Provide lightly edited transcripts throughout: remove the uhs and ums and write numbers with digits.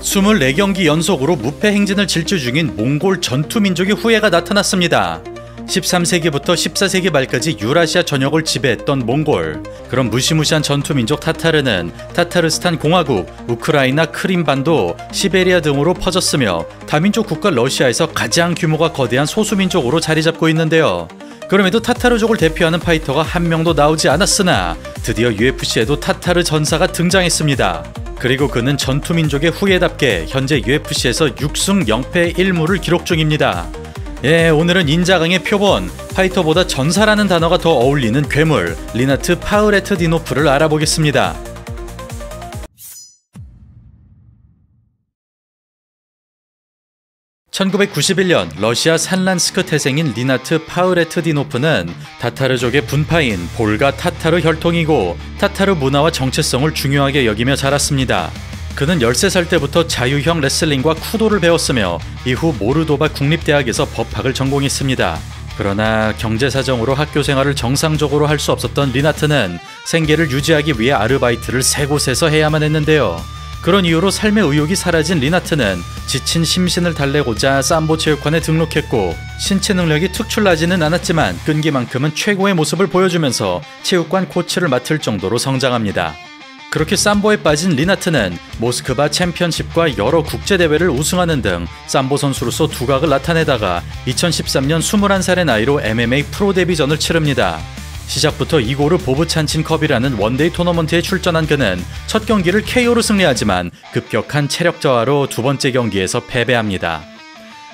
24경기 연속으로 무패 행진을 질주 중인 몽골 전투민족의 후예가 나타났습니다. 13세기부터 14세기 말까지 유라시아 전역을 지배했던 몽골. 그런 무시무시한 전투민족 타타르는 타타르스탄 공화국, 우크라이나 크림반도, 시베리아 등으로 퍼졌으며 다민족 국가 러시아에서 가장 규모가 거대한 소수민족으로 자리잡고 있는데요. 그럼에도 타타르족을 대표하는 파이터가 한 명도 나오지 않았으나 드디어 UFC에도 타타르 전사가 등장했습니다. 그리고 그는 전투민족의 후예답게 현재 UFC에서 6승 0패 1무를 기록 중입니다. 오늘은 인자강의 표본, 파이터보다 전사라는 단어가 더 어울리는 괴물 리나트 파흐레트디노프를 알아보겠습니다. (1991년) 러시아 산란스크 태생인 리나트 파흐레트디노프는 타타르족의 분파인 볼가 타타르 혈통이고 타타르 문화와 정체성을 중요하게 여기며 자랐습니다. 그는 13살 때부터 자유형 레슬링과 쿠도를 배웠으며 이후 모르도바 국립대학에서 법학을 전공했습니다. 그러나 경제사정으로 학교 생활을 정상적으로 할 수 없었던 리나트는 생계를 유지하기 위해 아르바이트를 세 곳에서 해야만 했는데요. 그런 이유로 삶의 의욕이 사라진 리나트는 지친 심신을 달래고자 삼보 체육관에 등록했고 신체 능력이 특출나지는 않았지만 끈기만큼은 최고의 모습을 보여주면서 체육관 코치를 맡을 정도로 성장합니다. 그렇게 삼보에 빠진 리나트는 모스크바 챔피언십과 여러 국제대회를 우승하는 등 삼보 선수로서 두각을 나타내다가 2013년 21살의 나이로 MMA 프로 데뷔전을 치릅니다. 시작부터 이고르 보브찬친컵이라는 원데이 토너먼트에 출전한 그는 첫 경기를 KO로 승리하지만 급격한 체력 저하로 두 번째 경기에서 패배합니다.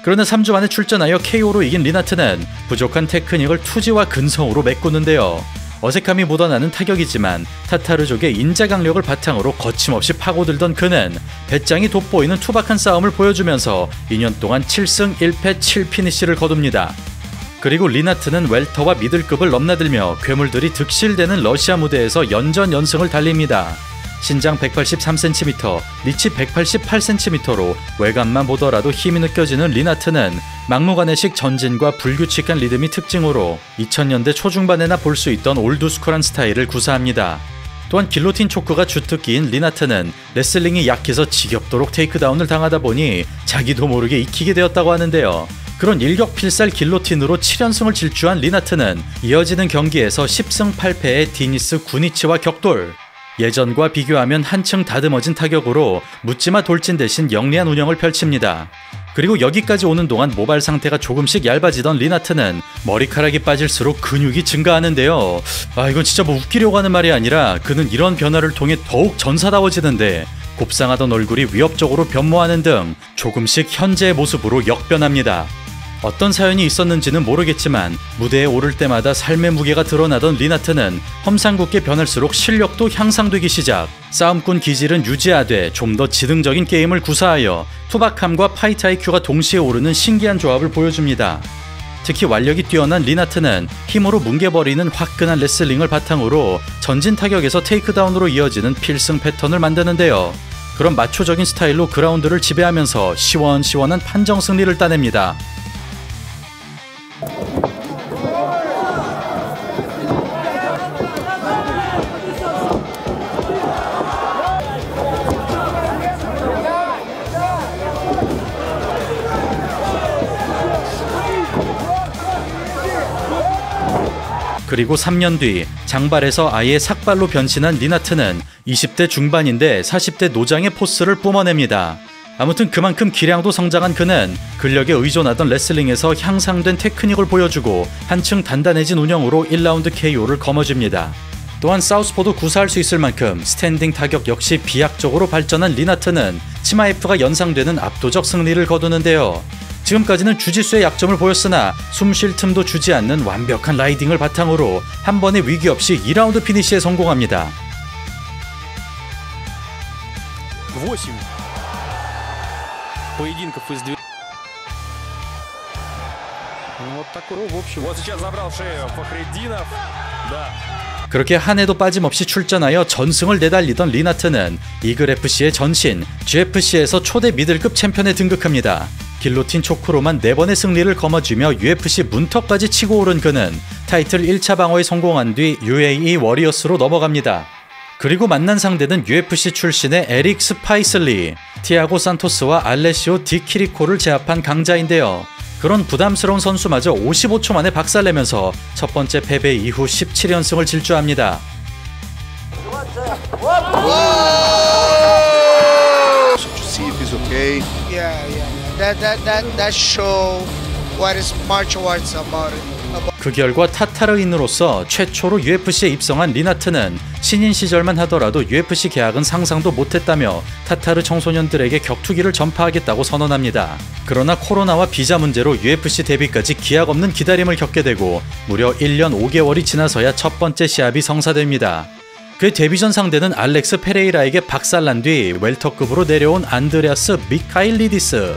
그러나 3주 만에 출전하여 KO로 이긴 리나트는 부족한 테크닉을 투지와 근성으로 메꾸는데요. 어색함이 묻어나는 타격이지만 타타르족의 인자강력을 바탕으로 거침없이 파고들던 그는 배짱이 돋보이는 투박한 싸움을 보여주면서 2년 동안 7승 1패 7피니시를 거둡니다. 그리고 리나트는 웰터와 미들급을 넘나들며 괴물들이 득실되는 러시아 무대에서 연전연승을 달립니다. 신장 183cm, 리치 188cm로 외관만 보더라도 힘이 느껴지는 리나트는 막무가내식 전진과 불규칙한 리듬이 특징으로 2000년대 초중반에나 볼 수 있던 올드스쿨한 스타일을 구사합니다. 또한 길로틴 초크가 주특기인 리나트는 레슬링이 약해서 지겹도록 테이크다운을 당하다 보니 자기도 모르게 익히게 되었다고 하는데요. 그런 일격필살 길로틴으로 7연승을 질주한 리나트는 이어지는 경기에서 10승 8패의 디니스 구니치와 격돌. 예전과 비교하면 한층 다듬어진 타격으로 묻지마 돌진 대신 영리한 운영을 펼칩니다. 그리고 여기까지 오는 동안 모발 상태가 조금씩 얇아지던 리나트는 머리카락이 빠질수록 근육이 증가하는데요. 이건 진짜 뭐 웃기려고 하는 말이 아니라 그는 이런 변화를 통해 더욱 전사다워지는데 곱상하던 얼굴이 위협적으로 변모하는 등 조금씩 현재의 모습으로 역변합니다. 어떤 사연이 있었는지는 모르겠지만 무대에 오를 때마다 삶의 무게가 드러나던 리나트는 험상궂게 변할수록 실력도 향상되기 시작. 싸움꾼 기질은 유지하되 좀 더 지능적인 게임을 구사하여 투박함과 파이트 IQ가 동시에 오르는 신기한 조합을 보여줍니다. 특히 완력이 뛰어난 리나트는 힘으로 뭉개버리는 화끈한 레슬링을 바탕으로 전진 타격에서 테이크다운으로 이어지는 필승 패턴을 만드는데요. 그런 마초적인 스타일로 그라운드를 지배하면서 시원시원한 판정 승리를 따냅니다. 그리고 3년 뒤 장발에서 아예 삭발로 변신한 리나트는 20대 중반인데 40대 노장의 포스를 뿜어냅니다. 아무튼 그만큼 기량도 성장한 그는 근력에 의존하던 레슬링에서 향상된 테크닉을 보여주고 한층 단단해진 운영으로 1라운드 KO를 거머쥡니다. 또한 사우스포도 구사할 수 있을 만큼 스탠딩 타격 역시 비약적으로 발전한 리나트는 치마 F가 연상되는 압도적 승리를 거두는데요. 지금까지는 주짓수의 약점을 보였으나 숨 쉴 틈도 주지 않는 완벽한 라이딩을 바탕으로 한 번의 위기 없이 2라운드 피니시에 성공합니다. 8 поединков из 2. Вот такой, в общем. Вот сейчас забрал шею Фахретдинов. Да. 그렇게 한 해도 빠짐없이 출전하여 전승을 내달리던 리나트는 이글FC의 전신 GFC에서 초대 미들급 챔피언에 등극합니다. 길로틴 초크로만 4번의 승리를 거머쥐며 UFC 문턱까지 치고 오른 그는 타이틀 1차 방어에 성공한 뒤 UAE 워리어스로 넘어갑니다. 그리고 만난 상대는 UFC 출신의 에릭 스파이슬리, 티아고 산토스와 알레시오 디 키리코를 제압한 강자인데요. 그런 부담스러운 선수마저 55초 만에 박살내면서 첫 번째 패배 이후 17연승을 질주합니다. See if he's okay. That show what is martial arts about it. 그 결과 타타르인으로서 최초로 UFC에 입성한 리나트는 신인 시절만 하더라도 UFC 계약은 상상도 못했다며 타타르 청소년들에게 격투기를 전파하겠다고 선언합니다. 그러나 코로나와 비자 문제로 UFC 데뷔까지 기약 없는 기다림을 겪게 되고 무려 1년 5개월이 지나서야 첫 번째 시합이 성사됩니다. 그의 데뷔 전 상대는 알렉스 페레이라에게 박살난 뒤 웰터급으로 내려온 안드레아스 미카일리디스.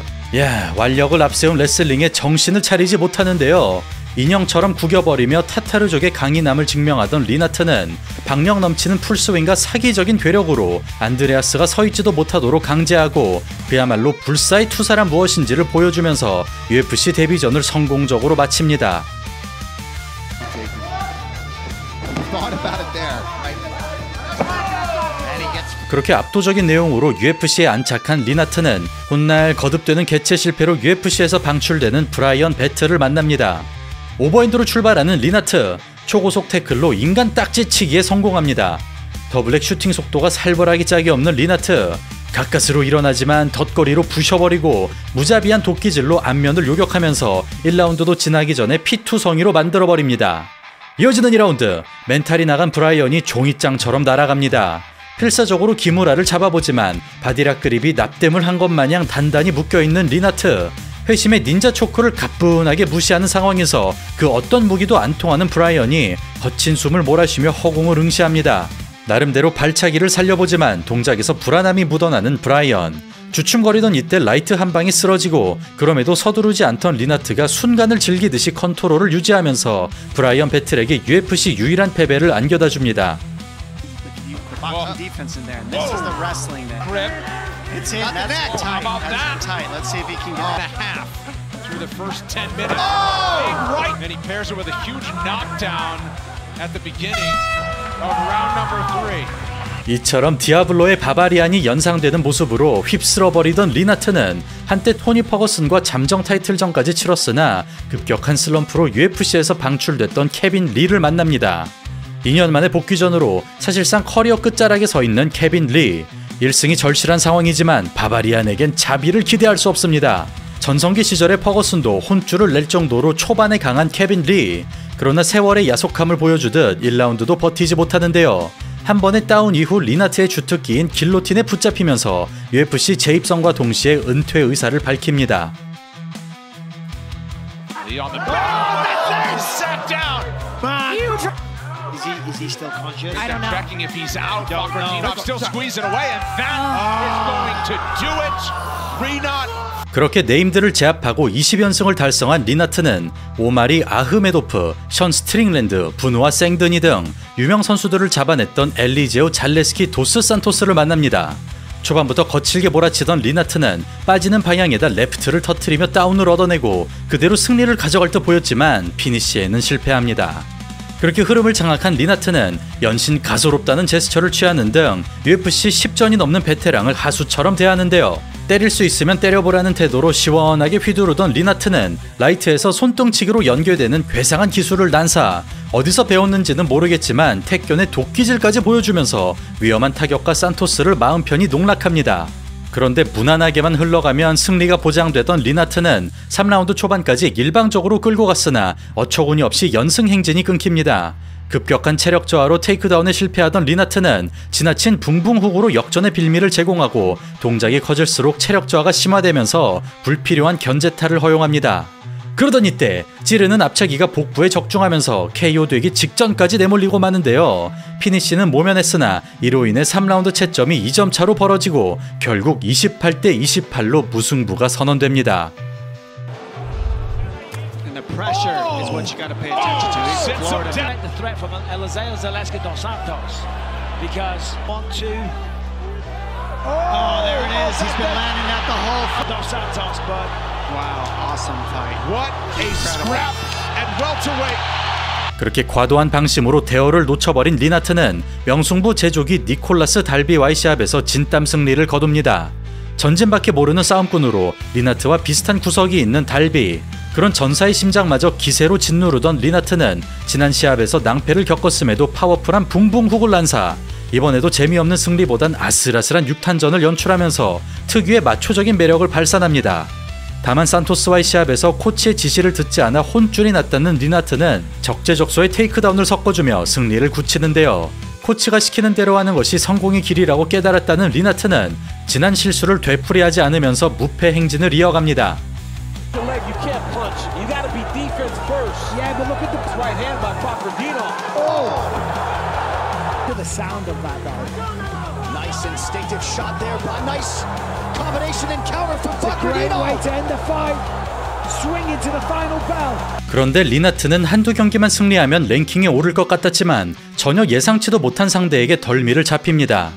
완력을 앞세운 레슬링에 정신을 차리지 못하는데요. 인형처럼 구겨버리며 타타르족의 강인함을 증명하던 리나트는 박력 넘치는 풀스윙과 사기적인 괴력으로 안드레아스가 서있지도 못하도록 강제하고 그야말로 불사의 투사란 무엇인지를 보여주면서 UFC 데뷔전을 성공적으로 마칩니다. 그렇게 압도적인 내용으로 UFC에 안착한 리나트는 훗날 거듭되는 개최 실패로 UFC에서 방출되는 브라이언 배틀을 만납니다. 오버핸드로 출발하는 리나트, 초고속 태클로 인간 딱지치기에 성공합니다. 더블랙 슈팅 속도가 살벌하기 짝이 없는 리나트, 가까스로 일어나지만 덧거리로 부셔버리고 무자비한 도끼질로 안면을 요격하면서 1라운드도 지나기 전에 피투성이로 만들어버립니다. 이어지는 2라운드, 멘탈이 나간 브라이언이 종이장처럼 날아갑니다. 필사적으로 기무라를 잡아보지만 바디락 그립이 납땜을 한 것 마냥 단단히 묶여있는 리나트, 회심의 닌자 초크를 가뿐하게 무시하는 상황에서 그 어떤 무기도 안 통하는 브라이언이 거친 숨을 몰아쉬며 허공을 응시합니다. 나름대로 발차기를 살려보지만 동작에서 불안함이 묻어나는 브라이언. 주춤거리던 이때 라이트 한 방이 쓰러지고 그럼에도 서두르지 않던 리나트가 순간을 즐기듯이 컨트롤을 유지하면서 브라이언 배틀에게 UFC 유일한 패배를 안겨다줍니다. It's in. That's tight. That's tight. Let's see if he can get a half through the first 10 minutes. Right. And he pairs it with a huge knockdown at the beginning of round number 3. 이처럼 디아블로의 바바리안이 연상되는 모습으로 휩쓸어버리던 리나트는 한때 토니 퍼거슨과 잠정 타이틀전까지 치렀으나 급격한 슬럼프로 UFC에서 방출됐던 케빈 리를 만납니다. 2년 만에 복귀전으로 사실상 커리어 끝자락에 서 있는 케빈 리. 1승이 절실한 상황이지만 바바리안에겐 자비를 기대할 수 없습니다. 전성기 시절의 퍼거슨도 혼쭐을 낼 정도로 초반에 강한 케빈 리. 그러나 세월의 야속함을 보여주듯 1라운드도 버티지 못하는데요. 한 번의 다운 이후 리나트의 주특기인 길로틴에 붙잡히면서 UFC 재입성과 동시에 은퇴 의사를 밝힙니다. Is he still conscious? I don't know. Checking if he's out. Martinov still squeezing away, and that is going to do it. Rinat. 그렇게 네임들을 제압하고 20연승을 달성한 리나트는 오마리 아흐메도프, 션 스트링랜드, 부누아 생드니 등 유명 선수들을 잡아냈던 엘리제오 잘레스키 도스 산토스를 만납니다. 초반부터 거칠게 몰아치던 리나트는 빠지는 방향에다 레프트를 터뜨리며 다운을 얻어내고 그대로 승리를 가져갈 듯 보였지만 피니시에는 실패합니다. 그렇게 흐름을 장악한 리나트는 연신 가소롭다는 제스처를 취하는 등 UFC 10전이 넘는 베테랑을 하수처럼 대하는데요. 때릴 수 있으면 때려보라는 태도로 시원하게 휘두르던 리나트는 라이트에서 손등치기로 연결되는 괴상한 기술을 난사. 어디서 배웠는지는 모르겠지만 택견의 도끼질까지 보여주면서 위험한 타격과 산토스를 마음 편히 농락합니다. 그런데 무난하게만 흘러가면 승리가 보장되던 리나트는 3라운드 초반까지 일방적으로 끌고 갔으나 어처구니 없이 연승 행진이 끊깁니다. 급격한 체력 저하로 테이크다운에 실패하던 리나트는 지나친 붕붕훅으로 역전의 빌미를 제공하고 동작이 커질수록 체력 저하가 심화되면서 불필요한 견제타를 허용합니다. 그러던 이때 찌르는 앞차기가 복부에 적중하면서 KO 되기 직전까지 내몰리고 마는데요. 피니시는 모면했으나 이로 인해 3라운드 채점이 2점 차로 벌어지고 결국 28대 28로 무승부가 선언됩니다. Pressure is what you got to pay attention to. It's Florida. The threat from Eliseo Zaleski dos Santos because want to. Oh, there it is. He's been landing at the hole for dos Santos, but wow, awesome fight. What a scrap at welterweight. 그렇게 과도한 방심으로 대어를 놓쳐버린 리나트는 명승부 제조기 니콜라스 달비와의 시합에서 진땀 승리를 거둡니다. 전진밖에 모르는 싸움꾼으로 리나트와 비슷한 구석이 있는 달비, 그런 전사의 심장마저 기세로 짓누르던 리나트는 지난 시합에서 낭패를 겪었음에도 파워풀한 붕붕 훅을 난사, 이번에도 재미없는 승리보단 아슬아슬한 6탄전을 연출하면서 특유의 마초적인 매력을 발산합니다. 다만 산토스와의 시합에서 코치의 지시를 듣지 않아 혼쭐이 났다는 리나트는 적재적소에 테이크다운을 섞어주며 승리를 굳히는데요. 코치가 시키는 대로 하는 것이 성공의 길이라고 깨달았다는 리나트는 지난 실수를 되풀이하지 않으면서 무패 행진을 이어갑니다. 그런데 리나트는 한두 경기만 승리하면 랭킹에 오를 것 같았지만 전혀 예상치도 못한 상대에게 덜미를 잡힙니다.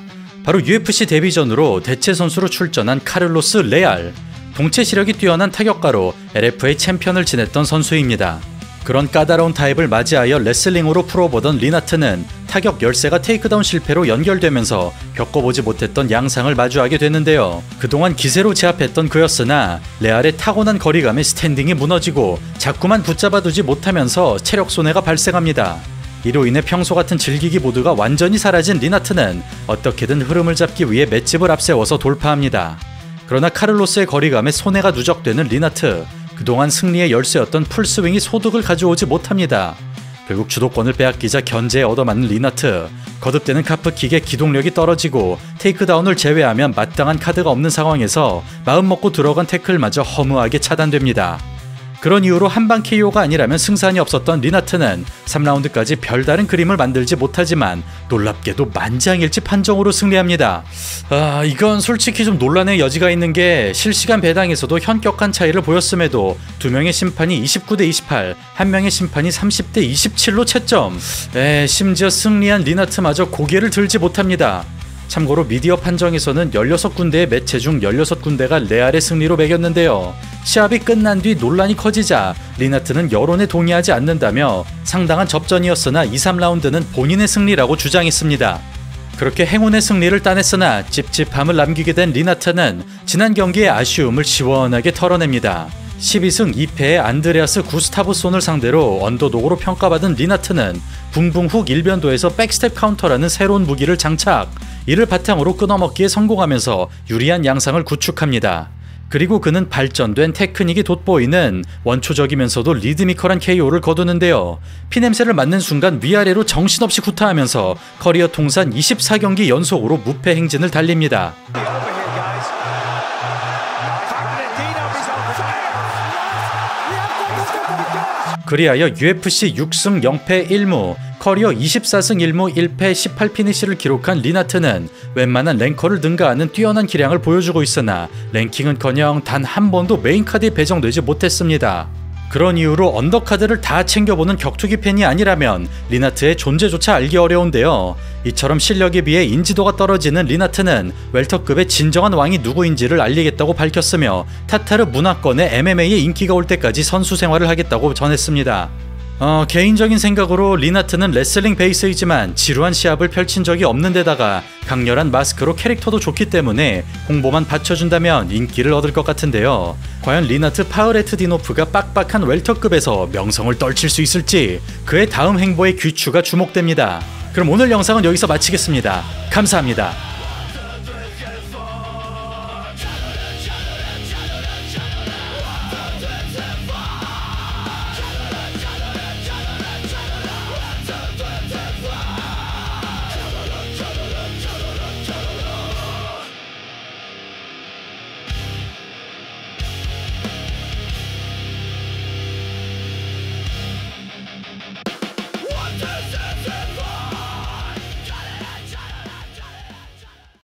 바로 UFC 데뷔전으로 대체 선수로 출전한 카를로스 레알, 동체 시력이 뛰어난 타격가로 LFA 챔피언을 지냈던 선수입니다. 그런 까다로운 타입을 맞이하여 레슬링으로 풀어보던 리나트는 타격 열세가 테이크다운 실패로 연결되면서 겪어보지 못했던 양상을 마주하게 되는데요. 그동안 기세로 제압했던 그였으나 레알의 타고난 거리감에 스탠딩이 무너지고 자꾸만 붙잡아두지 못하면서 체력 손해가 발생합니다. 이로 인해 평소 같은 즐기기 모드가 완전히 사라진 리나트는 어떻게든 흐름을 잡기 위해 맷집을 앞세워서 돌파합니다. 그러나 카를로스의 거리감에 손해가 누적되는 리나트, 그동안 승리의 열쇠였던 풀스윙이 소득을 가져오지 못합니다. 결국 주도권을 빼앗기자 견제에 얻어맞는 리나트, 거듭되는 카프킥의 기동력이 떨어지고 테이크다운을 제외하면 마땅한 카드가 없는 상황에서 마음먹고 들어간 태클마저 허무하게 차단됩니다. 그런 이유로 한방 KO가 아니라면 승산이 없었던 리나트는 3라운드까지 별다른 그림을 만들지 못하지만 놀랍게도 만장일치 판정으로 승리합니다. 이건 솔직히 좀 논란의 여지가 있는 게 실시간 배당에서도 현격한 차이를 보였음에도 2명의 심판이 29대 28, 1명의 심판이 30대 27로 채점. 심지어 승리한 리나트마저 고개를 들지 못합니다. 참고로 미디어 판정에서는 16군데의 매체 중 16군데가 레알의 승리로 매겼는데요. 시합이 끝난 뒤 논란이 커지자 리나트는 여론에 동의하지 않는다며 상당한 접전이었으나 2, 3라운드는 본인의 승리라고 주장했습니다. 그렇게 행운의 승리를 따냈으나 찝찝함을 남기게 된 리나트는 지난 경기의 아쉬움을 시원하게 털어냅니다. 12승 2패의 안드레아스 구스타브손을 상대로 언더독으로 평가받은 리나트는 붕붕 훅 일변도에서 백스텝 카운터라는 새로운 무기를 장착, 이를 바탕으로 끊어먹기에 성공하면서 유리한 양상을 구축합니다. 그리고 그는 발전된 테크닉이 돋보이는 원초적이면서도 리드미컬한 KO를 거두는데요. 피냄새를 맡는 순간 위아래로 정신없이 구타하면서 커리어 통산 24경기 연속으로 무패 행진을 달립니다. 그리하여 UFC 6승 0패 1무, 커리어 24승 1무 1패 18피니시를 기록한 리나트는 웬만한 랭커를 능가하는 뛰어난 기량을 보여주고 있으나 랭킹은커녕 단 한 번도 메인카드에 배정되지 못했습니다. 그런 이유로 언더카드를 다 챙겨보는 격투기 팬이 아니라면 리나트의 존재조차 알기 어려운데요. 이처럼 실력에 비해 인지도가 떨어지는 리나트는 웰터급의 진정한 왕이 누구인지를 알리겠다고 밝혔으며 타타르 문화권의 MMA에 인기가 올 때까지 선수 생활을 하겠다고 전했습니다. 개인적인 생각으로 리나트는 레슬링 베이스이지만 지루한 시합을 펼친 적이 없는 데다가 강렬한 마스크로 캐릭터도 좋기 때문에 홍보만 받쳐준다면 인기를 얻을 것 같은데요. 과연 리나트 파흐레트디노프가 빡빡한 웰터급에서 명성을 떨칠 수 있을지 그의 다음 행보의 귀추가 주목됩니다. 그럼 오늘 영상은 여기서 마치겠습니다. 감사합니다.